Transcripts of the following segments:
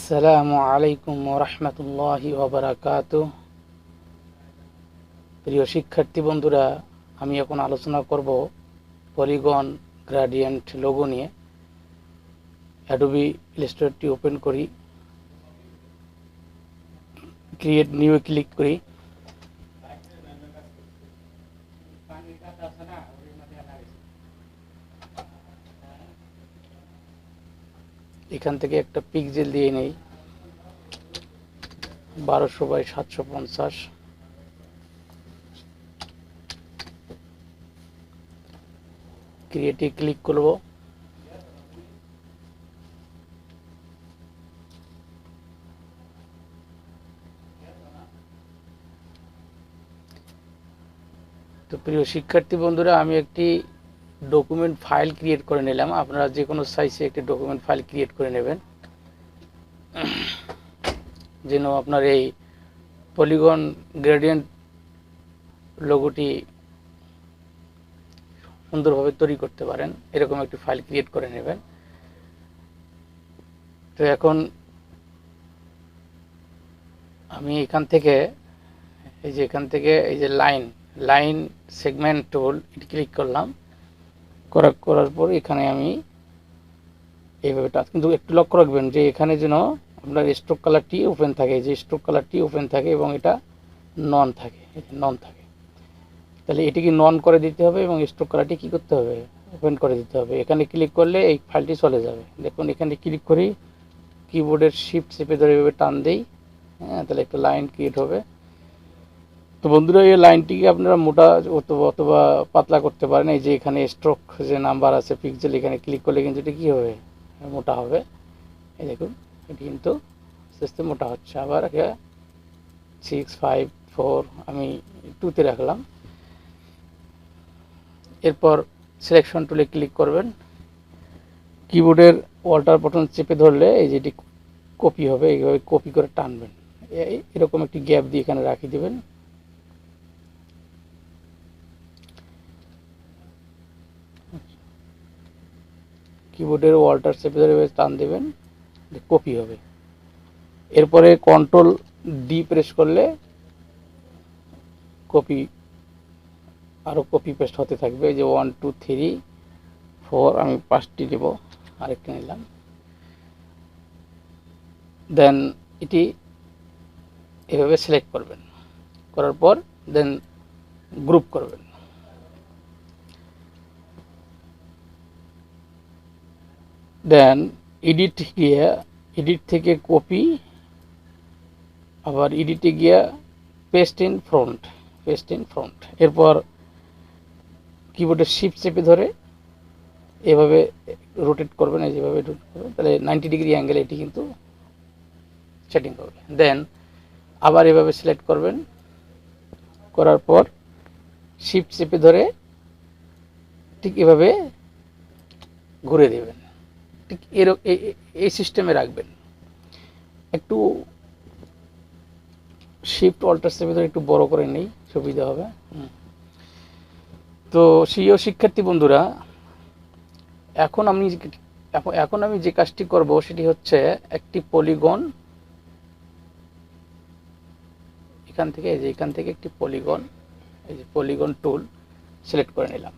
আসসালামু আলাইকুম ওয়া রাহমাতুল্লাহি ওয়া বারাকাতুহু। প্রিয় শিক্ষার্থী বন্ধুরা, আমি এখন আলোচনা করব পলিগন গ্রেডিয়েন্ট লোগো নিয়ে। অ্যাডোবি ইলাস্ট্রেটরটি ওপেন করি, ক্রিয়েট নিউ এ ক্লিক করি। এখান থেকে একটা পিক্সেল দিয়ে নেই 1200x750। ক্রিয়েটে ক্লিক করব। তো প্রিয় শিক্ষার্থী বন্ধুরা, আমি একটি ডকুমেন্ট ফাইল ক্রিয়েট করে নিলাম। আপনারা যে কোনো সাইজে একটি ডকুমেন্ট ফাইল ক্রিয়েট করে নেবেন, যেন আপনার এই পলিগন গ্রেডিয়েন্ট লোগোটি সুন্দরভাবে তৈরি করতে পারেন। এরকম একটি ফাইল ক্রিয়েট করে নেবেন। তো এখন আমি এখান থেকে এই যে লাইন সেগমেন্ট টুল এটি ক্লিক করলাম। করার পর এখানে আমি এইভাবে টাচ, কিন্তু একটু লক্ষ্য রাখবেন যে এখানে যেন আপনার স্ট্রোক কালারটি ওপেন থাকে, যে স্ট্রোক কালারটি ওপেন থাকে এবং এটা নন থাকে, তাহলে এটিকে নন করে দিতে হবে এবং স্ট্রোক কালারটি কী করতে হবে, ওপেন করে দিতে হবে। এখানে ক্লিক করলে এই ফাইলটি চলে যাবে। দেখুন এখানে ক্লিক করি, কিবোর্ডের শিফট চেপে ধরে এভাবে টান দেই, হ্যাঁ, তাহলে একটা লাইন ক্রিয়েট হবে। তো বন্ধুরা, এই লাইনটিকে আপনারা মোটা অথবা পাতলা করতে পারেন। এই যে এখানে স্ট্রোক যে নাম্বার আছে পিক্সেল, এখানে ক্লিক করলে কিন্তু এটি কী হবে, মোটা হবে। এই দেখুন এটি কিন্তু আস্তে আস্তে মোটা হচ্ছে। আবার 6, 5, 4 আমি 2তে রাখলাম। এরপর সিলেকশন টুলে ক্লিক করবেন। কিবোর্ডের অল্টার বাটন চেপে ধরলে এই যেটি কপি হবে, এইভাবে কপি করে টানবেন। এরকম একটি গ্যাপ দিয়ে এখানে রাখি দেবেন। কিবোর্ডের অল্টার চেপে ধরে টান দেবেন, কপি হবে। এরপরে কন্ট্রোল ডি প্রেস করলে কপি আরও কপি পেস্ট হতে থাকবে। এই যে 1, 2, 3, 4 আমি 5টি নেব, আরেকটি নিলাম। দেন এটি এভাবে সিলেক্ট করবেন, করার পর দেন গ্রুপ করবেন। দেন এডিট থেকে কপি, আবার এডিটে গিয়ে পেস্ট ইন ফ্রন্ট। এরপর কিবোর্ডের শিফট চেপে ধরে এভাবে রোটেট করবেন, এই যেভাবে রোটেট করবেন, তাহলে 90 ডিগ্রি অ্যাঙ্গেলে এটি কিন্তু সেটিং করবে। দেন আবার এভাবে সিলেক্ট করবেন, করার পর শিফট চেপে ধরে ঠিক এভাবে ঘুরে দেবেন। ঠিক এই সিস্টেমে রাখবেন। একটু শিফট অল্টার চেপে ধরে একটু বড় করে নেই, সুবিধা হবে। তো প্রিয় শিক্ষার্থী বন্ধুরা, এখন আমি যে কাজটি করব সেটি হচ্ছে একটি পলিগন, এখান থেকে একটি পলিগন, এই যে পলিগন টুল সিলেক্ট করে নিলাম।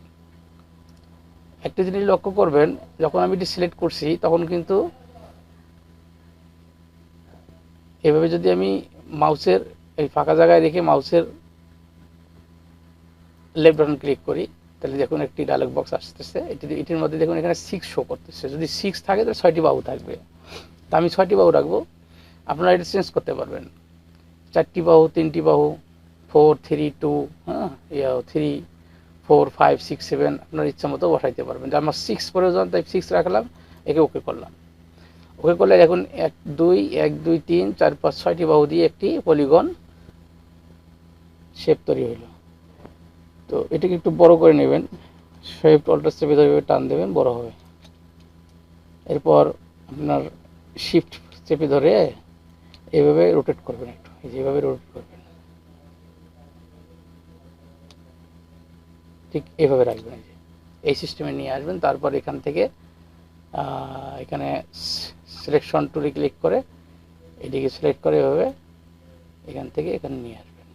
একটা জিনিস লক্ষ্য করবেন, যখন আমি এটি সিলেক্ট করছি তখন কিন্তু এভাবে যদি আমি মাউসের এই ফাঁকা জায়গায় রেখে মাউসের লেফট বাটন ক্লিক করি, তাহলে দেখুন একটি ডায়লগ বক্স আসতেছে। এটির মধ্যে দেখুন এখানে 6 শো করতেছে। যদি 6 থাকে তাহলে 6টি বাহু থাকবে। তা আমি 6টি বাহু রাখবো। আপনারা এটা চেঞ্জ করতে পারবেন, 4টি বাহু, 3টি বাহু, 4, 3, 2, 3, 4, 5, 6, 7 আপনার ইচ্ছা মতো বসাইতে পারবেন। যে আমার 6 প্রয়োজন, তাই 6 রাখলাম, একে ওকে করলাম। ওকে করলে এখন 1, 2, 3, 4, 5, 6টি বাহু দিয়ে একটি পলিগন শেপ তৈরি হইল। তো এটাকে একটু বড় করে নেবেন, শেপ অল্টার চেপে ধরে টান দেবেন, বড় হবে। এরপর আপনার শিফট চেপে ধরে এভাবে রোটেট করবেন, একটু যেভাবে রোটেট করবেন ঠিক এভাবে রাখবেন। এই সিস্টেমে নিয়ে আসবেন। তারপর এখান থেকে এখানে সিলেকশন টুলে ক্লিক করে এটিকে সিলেক্ট করে এভাবে এখান থেকে এখানে নিয়ে আসবেন,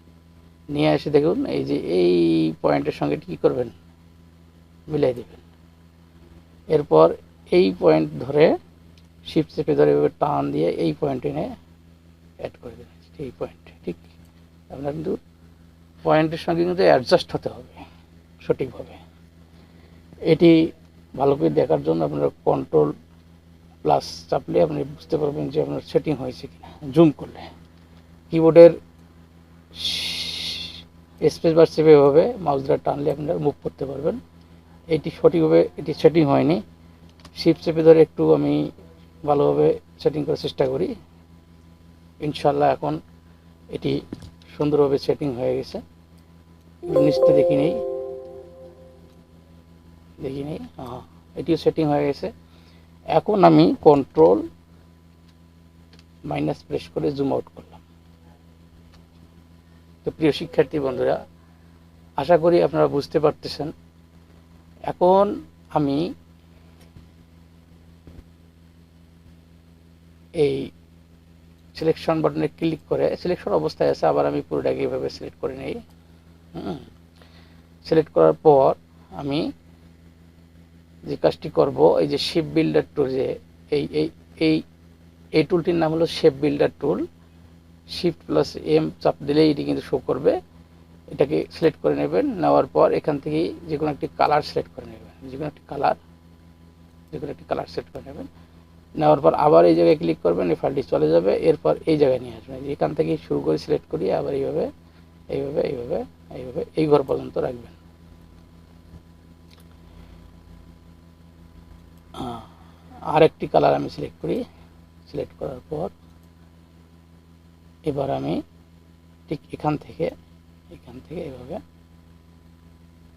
নিয়ে এসে দেখুন এই যে এই পয়েন্টের সঙ্গে কী করবেন, মিলাই দেবেন। এরপর এই পয়েন্ট ধরে শিফট চেপে ধরে এভাবে টান দিয়ে এই পয়েন্টে এনে অ্যাড করে দেবেন। এই পয়েন্ট ঠিক আপনার কিন্তু পয়েন্টের সঙ্গে কিন্তু অ্যাডজাস্ট হতে হবে সঠিকভাবে। এটি ভালো করে দেখার জন্য আপনারা কন্ট্রোল প্লাস চাপলে আপনি বুঝতে পারবেন যে আপনার সেটিং হয়েছে কিনা। জুম করলে কিবোর্ডের স্পেস বার চেপে এভাবে মাউস দ্বারা টানলে আপনারা মুভ করতে পারবেন। এটি সঠিকভাবে এটি সেটিং হয়নি, শিফট চেপে ধরে একটু আমি ভালোভাবে সেটিং করার চেষ্টা করি। ইনশাল্লাহ এখন এটি সুন্দরভাবে সেটিং হয়ে গেছে। নিচটা দেখি নেই, হ্যাঁ এটিও সেটিং হয়ে গেছে। এখন আমি কন্ট্রোল মাইনাস প্রেস করে জুম আউট করলাম। তো প্রিয় শিক্ষার্থী বন্ধুরা, আশা করি আপনারা বুঝতে পারতেছেন। এখন আমি এই সিলেকশন বাটনে ক্লিক করে, সিলেকশন অবস্থায় আছে, আবার আমি পুরোটাকে এইভাবে সিলেক্ট করে নিই। সিলেক্ট করার পর আমি যে কাজটি করব, এই যে শেপ বিল্ডার টুল, যে এই এই এই এই টুলটির নাম হলো shape builder tool. Shift plus M চাপ দিলেই এটি কিন্তু শো করবে। এটাকে সিলেক্ট করে নেবেন, নেওয়ার পর এখান থেকে যে কোনো একটি কালার সিলেক্ট করে নেবেন, যে কোনো একটি কালার সিলেক্ট করে নেবেন। নেওয়ার পর আবার এই জায়গায় ক্লিক করবেন, এই ফাইলটি চলে যাবে। এরপর এই জায়গায় নিয়ে আসবেন, এখান থেকে শুরু করে সিলেক্ট করি, আবার এইভাবে এইভাবে এইভাবে এইভাবে এই ঘর পর্যন্ত রাখবেন। আর একটি কালার আমি সিলেক্ট করি, সিলেক্ট করার পর এবার আমি ঠিক এখান থেকে এইভাবে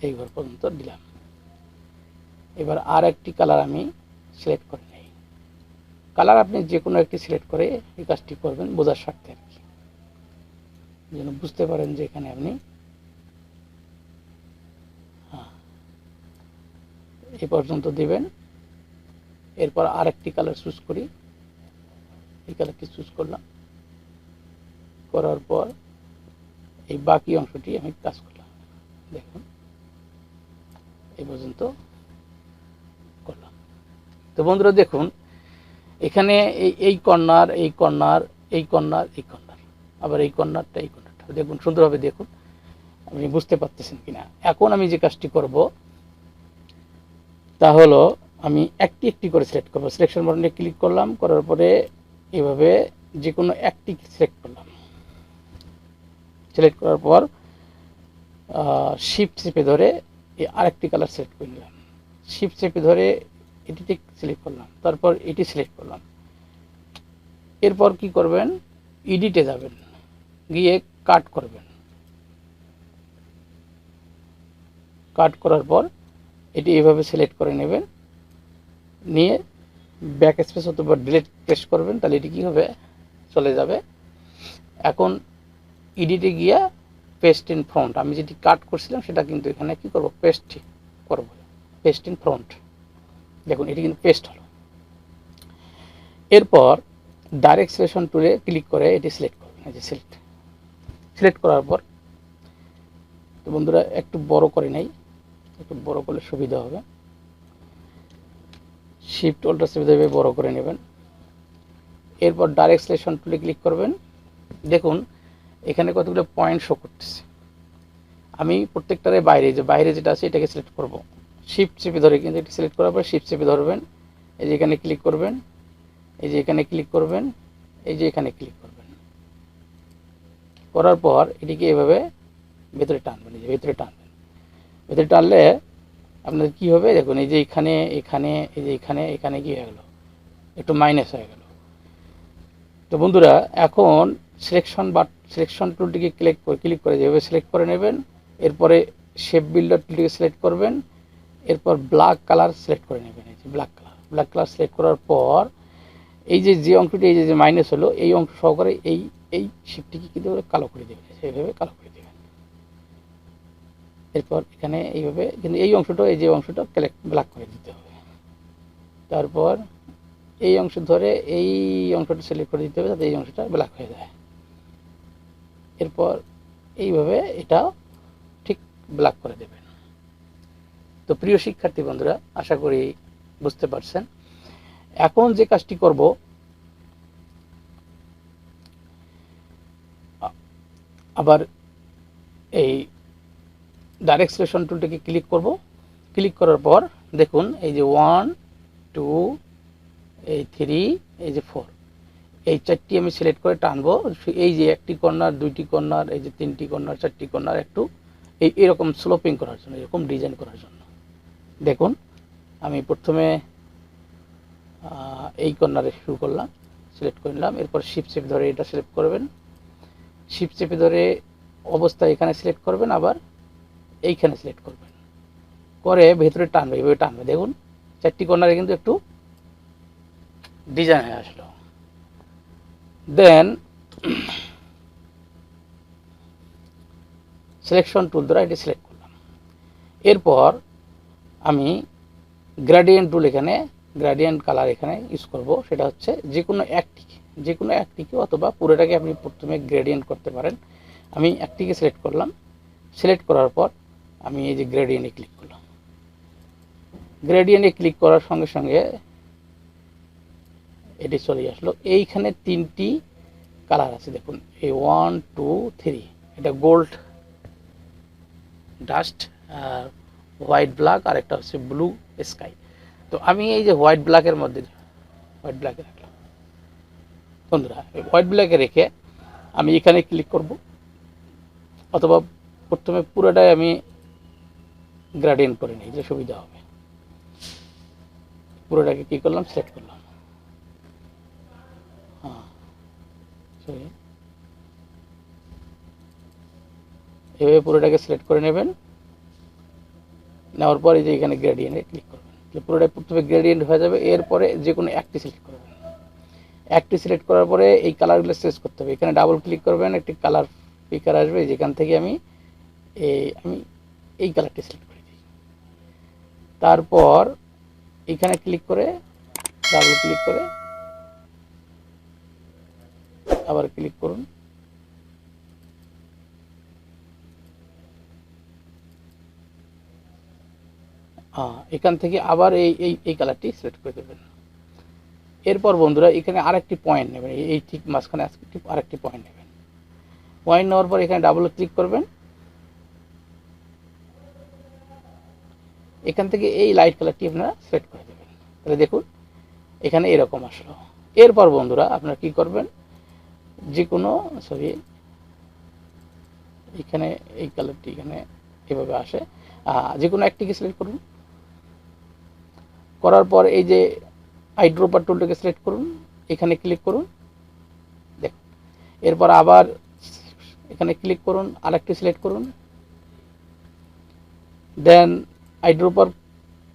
এই ঘর পর্যন্ত দিলাম। এবার আর একটি কালার আমি সিলেক্ট করে নেই। কালার আপনি যে কোনো একটি সিলেক্ট করে এই কাজটি করবেন বোঝার স্বার্থে আর কি, যেন বুঝতে পারেন যে এখানে আপনি এই পর্যন্ত দিবেন। এরপর আর একটি কালার চুজ করি, এই কালারটি চুজ করলাম, করার পর এই বাকি অংশটি আমি কাজ করলাম। দেখুন এই পর্যন্ত করলাম। তো বন্ধুরা দেখুন, এখানে এই কর্নার, এই কর্নার, এই কর্নার, এই কর্নার, আবার এই কর্নারটা, এই কর্নারটা দেখুন সুন্দরভাবে দেখুন, আপনি বুঝতে পারতেছেন কিনা। এখন আমি যে কাজটি করব তা হলো আমি একটি একটি করে সিলেক্ট করবো। সিলেকশন বাটনে ক্লিক করলাম, করার পরে এভাবে যে কোনো একটি সিলেক্ট করলাম। সিলেক্ট করার পর শিফট চেপে ধরে আরেকটি কালার সিলেক্ট করে নিলাম। শিফট চেপে ধরে এটি সিলেক্ট করলাম, তারপর এটি সিলেক্ট করলাম। এরপর কি করবেন, এডিটে যাবেন, গিয়ে কাট করবেন। কাট করার পর এটি এইভাবে সিলেক্ট করে নেবেন, নিয়ে ব্যাক স্পেস অথবা ডিলিট প্রেস করবেন, তাহলে এটি কী হবে, চলে যাবে। এখন এডিটে গিয়া পেস্ট ইন ফ্রন্ট, আমি যেটি কাট করছিলাম সেটা কিন্তু এখানে কি করব, পেস্ট করব, পেস্ট ইন ফ্রন্ট। দেখুন এটি কিন্তু পেস্ট হলো। এরপর ডাইরেক্ট সিলেকশন টুলে ক্লিক করে এটি সিলেক্ট করবেন। এই যে সিলেক্ট করার পর, তো বন্ধুরা একটু বড় করে নেই, একটু বড় করলে সুবিধা হবে। শিফট অল্টার চেপে ধরে বড় করে নেবেন। এরপর ডাইরেক্ট সিলেকশন টুলে ক্লিক করবেন। দেখুন এখানে কতগুলো পয়েন্ট শো করতেছে। আমি প্রত্যেকটারে বাইরে যেটা আছে এটাকে সিলেক্ট করব। শিফট চেপে ধরে কিন্তু এটি সিলেক্ট করার পর শিফট চেপে ধরবেন, এই যে এখানে ক্লিক করবেন, এই যে এখানে ক্লিক করবেন, এই যে এখানে ক্লিক করবেন। করার পর এটিকে এভাবে ভেতরে টানবেন, এই যে ভেতরে টানবেন। ভেতরে টানলে আপনার কি হবে, দেখুন এই যে এখানে এই যে এখানে কি হয়ে গেল, একটু মাইনাস হয়ে গেল। তো বন্ধুরা এখন সিলেকশন টুলটিকে ক্লিক করে যেভাবে সিলেক্ট করে নেবেন। এরপরে শেপ বিল্ডার টুলটিকে সিলেক্ট করবেন। এরপর ব্ল্যাক কালার সিলেক্ট করে নেবেন, এই যে ব্ল্যাক কালার সিলেক্ট করার পর এই যে অংশটি এই যে মাইনাস হলো, এই অংশ সহকারে এই শিপটিকে কিন্তু কালো করে দেবেন, এইভাবে কালো করে দেবেন। এরপর এখানে এইভাবে কিন্তু এই অংশটা, এই যে অংশটা ব্ল্যাক করে দিতে হবে। তারপর এই অংশ ধরে এই অংশটা সিলেক্ট করে দিতে হবে যাতে এই অংশটা ব্ল্যাক হয়ে যায়। এরপর এইভাবে এটা ঠিক ব্ল্যাক করে দেবেন। তো প্রিয় শিক্ষার্থী বন্ধুরা, আশা করি বুঝতে পারছেন। এখন যে কাজটি করব, আবার এই ডাইরেক্ট সিলেকশন টুলটাকে ক্লিক করব। ক্লিক করার পর দেখুন এই যে 1 2 এই 3 এই যে 4 এই চারটি আমি সিলেক্ট করে টানবো। এই যে একটি কর্নার, দুইটি কর্নার, এই যে তিনটি কর্নার, চারটি কর্নার, একটু এরকম স্লোপিং করার জন্য, এরকম ডিজাইন করার জন্য। দেখুন আমি প্রথমে এই কর্নারে শুরু করলাম, সিলেক্ট করে নিলাম। এরপর শিফট চেপে ধরে এটা সিলেক্ট করবেন। শিফট চেপে ধরে অবস্থায় এখানে সিলেক্ট করবেন, আবার এইখানে সিলেক্ট করবেন, করে ভেতরে টানবে, এইভাবে টানবে। দেখুন চারটি কর্নারে কিন্তু একটু ডিজাইন হয়ে আসলো। দেন সিলেকশন টুল দ্বারা এটি সিলেক্ট করলাম। এরপর আমি গ্রেডিয়েন্ট টুল, এখানে গ্রেডিয়েন্ট কালার এখানে ইউজ করব। সেটা হচ্ছে যে কোনো একটিকে অথবা পুরোটাকে আপনি প্রথমে গ্রেডিয়েন্ট করতে পারেন। আমি একটিকে সিলেক্ট করলাম। সিলেক্ট করার পর আমি এই যে গ্রেডিয়েন্টে ক্লিক করলাম। গ্রেডিয়েন্টে ক্লিক করার সঙ্গে সঙ্গে এটি চলে আসলো। এইখানে তিনটি কালার আছে দেখুন, এই 1 2 3, এটা গোল্ড ডাস্ট, আর হোয়াইট ব্ল্যাক, আর একটা হচ্ছে ব্লু স্কাই। তো আমি এই যে হোয়াইট ব্ল্যাকের মধ্যে রাখলাম বন্ধুরা। হোয়াইট ব্ল্যাকে রেখে আমি এখানে ক্লিক করব, অথবা প্রথমে পুরোটাই আমি গ্রেডিয়েন্ট করে নিই, যে সুবিধা হবে। পুরোটাকে কি করলাম, সিলেক্ট করলাম। এভাবে পুরোটাকে সিলেক্ট করে নেবেন। নেওয়ার পর এই যে এখানে গ্রেডিয়েন্টে ক্লিক করবেন, পুরোটা প্রথমে গ্রেডিয়েন্ট হয়ে যাবে। এরপরে যে কোনো একটি সিলেক্ট করবেন। একটি সিলেক্ট করার পরে এই কালারগুলো চেঞ্জ করতে হবে। এখানে ডাবল ক্লিক করবেন, একটি কালার পিকার আসবে, যেখান থেকে আমি এই কালারটি সিলেক্ট করে দিই। তারপর এখানে ক্লিক করে ডাবল ক্লিক করে আবার ক্লিক করুন। এখান থেকে আবার এই কালারটি সিলেক্ট করে দেবেন। এরপর বন্ধুরা এখানে আরেকটি পয়েন্ট নেবেন, এই ঠিক মাঝখানে আরেকটি পয়েন্ট নেবেন। পয়েন্ট নেওয়ার পর এখানে ডাবল ক্লিক করবেন। এখান থেকে এই লাইট কালারটি আপনারা সিলেক্ট করে দেবেন। তাহলে দেখুন এখানে এরকম আসলো। এরপর বন্ধুরা আপনারা কি করবেন, যে কোনো ছবি এখানে এই কালারটি এখানে এভাবে আসে, যে কোনো একটিকে সিলেক্ট করুন। করার পর এই যে আইড্রপার টুলটাকে সিলেক্ট করুন, এখানে ক্লিক করুন। দেখুন এরপর আবার এখানে ক্লিক করুন, আরেকটি সিলেক্ট করুন। দেন আইড্রপার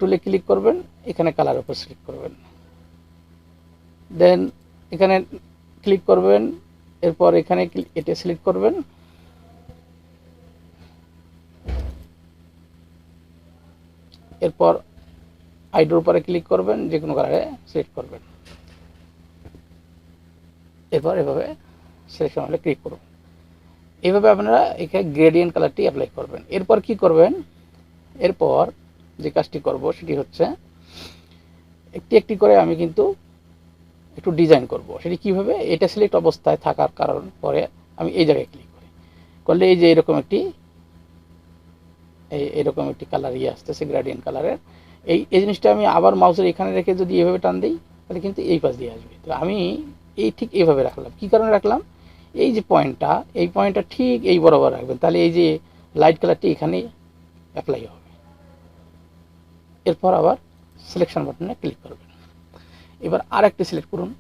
টুলে ক্লিক করবেন, এখানে কালার উপর সিলেক্ট করবেন। দেন এখানে ক্লিক করবেন, এরপর এখানে এটা সিলেক্ট করবেন। এরপর আইড্রপারে ক্লিক করবেন, যে কোনো কালারে সিলেক্ট করবেন। এরপর এভাবে সিলেকশন হলে ক্লিক করুন। এইভাবে আপনারা এখানে গ্রেডিয়েন্ট কালারটি অ্যাপ্লাই করবেন। এরপর কি করবেন, এরপর যে কাজটি করব সেটি হচ্ছে একটি একটি করে আমি কিন্তু একটু ডিজাইন করব। সেটি কিভাবে, এটা সিলেক্ট অবস্থায় থাকার কারণ পরে আমি এই জায়গায় ক্লিক করি, করলে এই যে এরকম একটি কালার আসতেছে, গ্রেডিয়েন্ট কালারের। এই জিনিসটা আমি আবার মাউসের এখানে রেখে যদি এভাবে টান দিই, তাহলে কিন্তু এই পাশ দিয়ে আসবে। তো আমি ঠিক এইভাবে রাখলাম। কি কারণে রাখলাম, এই যে এই পয়েন্টটা ঠিক এই বরাবর রাখবেন, তাহলে এই যে লাইট কালারটি এখানে অ্যাপ্লাই হবে। এরপর আবার সিলেকশন বাটনে ক্লিক করবেন। এবার আর একটি সিলেক্ট করুন।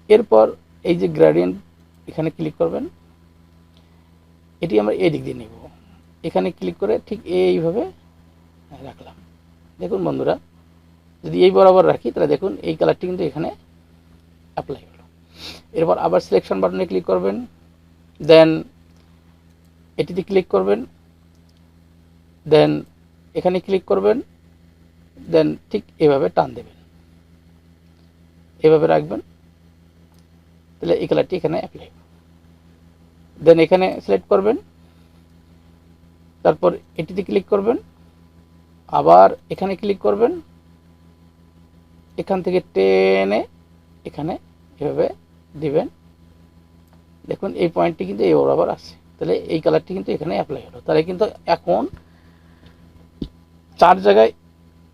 এরপর এই যে গ্রেডিয়েন্ট এখানে ক্লিক করবেন, এটি আমরা এই দিক দিয়ে নেব। এখানে ক্লিক করে ঠিক এইভাবে রাখলাম। দেখুন বন্ধুরা, যদি এই বরাবর রাখি তাহলে দেখুন এই কালারটি কিন্তু এখানে অ্যাপ্লাই হলো। এরপর আবার সিলেকশন বাটনে ক্লিক করবেন, দেন এটিতে ক্লিক করবেন, দেন এখানে ক্লিক করবেন, দেন ঠিক এভাবে টান দেবেন। এভাবে রাখবেন, তাহলে এই কালারটি এখানে অ্যাপ্লাই। দেন এখানে সিলেক্ট করবেন, তারপর এটিতে ক্লিক করবেন, আবার এখানে ক্লিক করবেন, এখান থেকে টেনে এখানে এভাবে দিবেন। দেখুন এই পয়েন্টটি কিন্তু এই বরাবর আছে, তাহলে এই কালারটি কিন্তু এখানে অ্যাপ্লাই হলো। তাহলে কিন্তু এখন 4 জায়গায়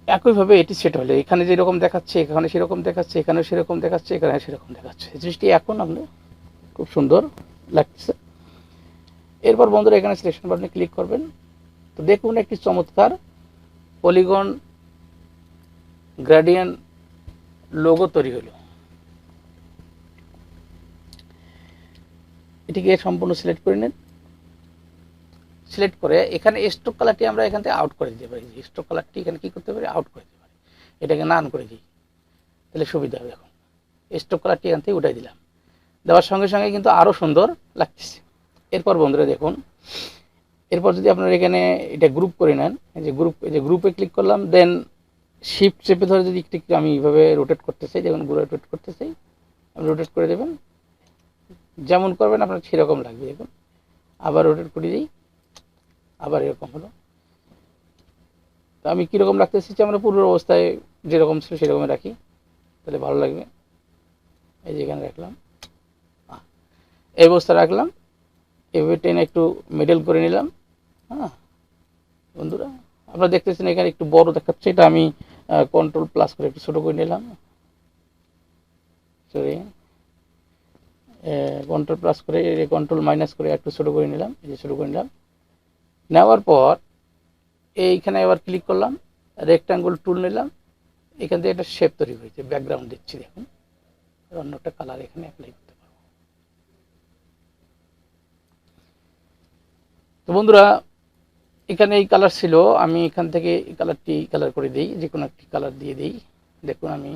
একইভাবে এটি সেট হলো। এখানে যেরকম দেখাচ্ছে, এখানে সেরকম দেখাচ্ছে, এখানেও সেরকম দেখাচ্ছে, এখানে সেরকম দেখাচ্ছে। জিনিসটি এখন আপনার খুব সুন্দর লাগছে। এরপর বন্ধুরা এখানে সিলেকশন বাটনে ক্লিক করবেন। তো দেখুন একটি চমৎকার পলিগন গ্রেডিয়েন্ট লোগো তৈরি হলো। এটিকে সম্পূর্ণ সিলেক্ট করে নিন। সিলেক্ট করে এখানে স্ট্রোক কালারটি আমরা এখান থেকে আউট করে দিতে পারি। স্ট্রোক কালারটি এখানে কি করতে পারি, আউট করে দিতে পারি। এটাকে নান করে দিই, তাহলে সুবিধা হবে। দেখুন স্ট্রোক কালারটি এখান থেকে উঠাই দিলাম, দেওয়ার সঙ্গে সঙ্গে কিন্তু আরও সুন্দর লাগতেছে। এরপর বন্ধুরা দেখুন, এরপর যদি আপনারা এখানে এটা গ্রুপ করে নেন, এই যে গ্রুপে ক্লিক করলাম, দেন শিফট চেপে ধরে যদি একটু আমি এইভাবে রোটেট করতে চাই, যেমন রোটেট করতে চাই, আপনি রোটেট করে দেবেন। যেমন করবেন আপনার সেরকম লাগবে। দেখুন আবার রোটেট করে দিই, আবার এরকম হলো। তো আমি কীরকম রাখতে চাইছি, আমরা পূর্বের অবস্থায় যেরকম ছিল সেরকমই রাখি, তাহলে ভালো লাগবে। এই যে এখানে রাখলাম, এই অবস্থা রাখলাম, এভাবে টেনে একটু মিডল করে নিলাম। হ্যাঁ বন্ধুরা আপনারা দেখতেছেন এখানে একটু বড় দেখাচ্ছে, এটা আমি কন্ট্রোল প্লাস করে একটু ছোটো করে নিলাম। সরি, কন্ট্রোল প্লাস করে কন্ট্রোল মাইনাস করে একটু ছোটো করে নিলাম। এই যে ছোটো করে নিলাম। নেওয়ার পর এইখানে এবার ক্লিক করলাম, রেক্ট্যাঙ্গল টুল নিলাম, এখান থেকে একটা শেপ তৈরি হয়েছে, ব্যাকগ্রাউন্ড দিচ্ছি। দেখুন অন্য একটা কালার এখানে অ্যাপ্লাই করতে পারবো। তো বন্ধুরা এখানে এই কালার ছিল, আমি এখান থেকে এই কালারটি কালার করে দিই, যে কোনো একটি কালার দিয়ে দিই। দেখুন আমি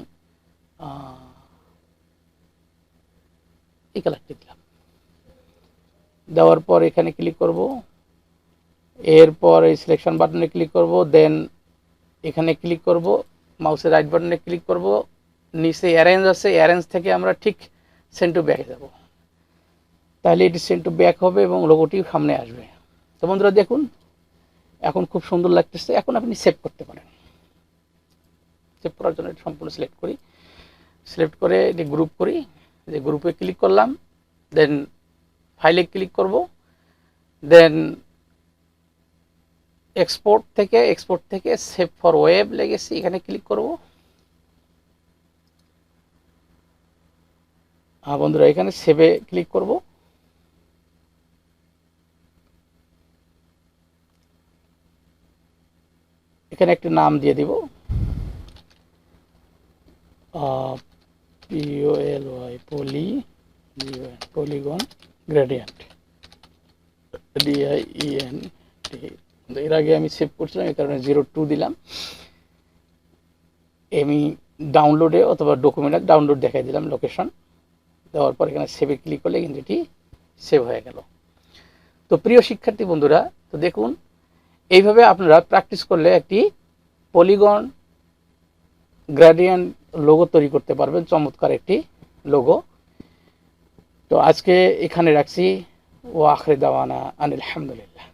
এই কালারটি দিলাম। দেওয়ার পর এখানে ক্লিক করব, এরপর এই সিলেকশন বাটনে ক্লিক করব, দেন এখানে ক্লিক করব, মাউসের রাইট বাটনে ক্লিক করব, নিচে অ্যারেঞ্জ আছে, অ্যারেঞ্জ থেকে আমরা ঠিক সেন্ড টু ব্যাকে যাব, তাহলে এটি সেন্ড টু ব্যাক হবে এবং লোগোটি সামনে আসবে। তো বন্ধুরা দেখুন এখন খুব সুন্দর লাগতেছে। এখন আপনি সেভ করতে পারেন। সেভ করার জন্য এটি সম্পূর্ণ সিলেক্ট করি, সিলেক্ট করে এটি গ্রুপ করি, যে গ্রুপে ক্লিক করলাম, দেন ফাইলে ক্লিক করব, দেন এক্সপোর্ট থেকে সেভ ফর ওয়েব লেগেছি, এখানে ক্লিক করব। বন্ধুরা এখানে সেভে ক্লিক করব। এখানে একটি নাম দিয়ে দিব, পলিগন গ্রেডিয়েন্ট DIENT। এর আগে আমি সেভ করছিলাম, এই কারণে 02 দিলাম। আমি ডাউনলোডে অথবা ডকুমেন্টে ডাউনলোড দেখাই দিলাম লোকেশন। দেওয়ার পর এখানে সেভে ক্লিক করলে কিন্তু এটি সেভ হয়ে গেল। তো প্রিয় শিক্ষার্থী বন্ধুরা, তো দেখুন এইভাবে আপনারা প্র্যাকটিস করলে একটি পলিগন গ্রেডিয়েন্ট লোগো তৈরি করতে পারবেন, চমৎকার একটি লোগো। তো আজকে এখানে রাখছি। ও আখরি দাওয়ানা আনিল হামদুলিল্লাহ।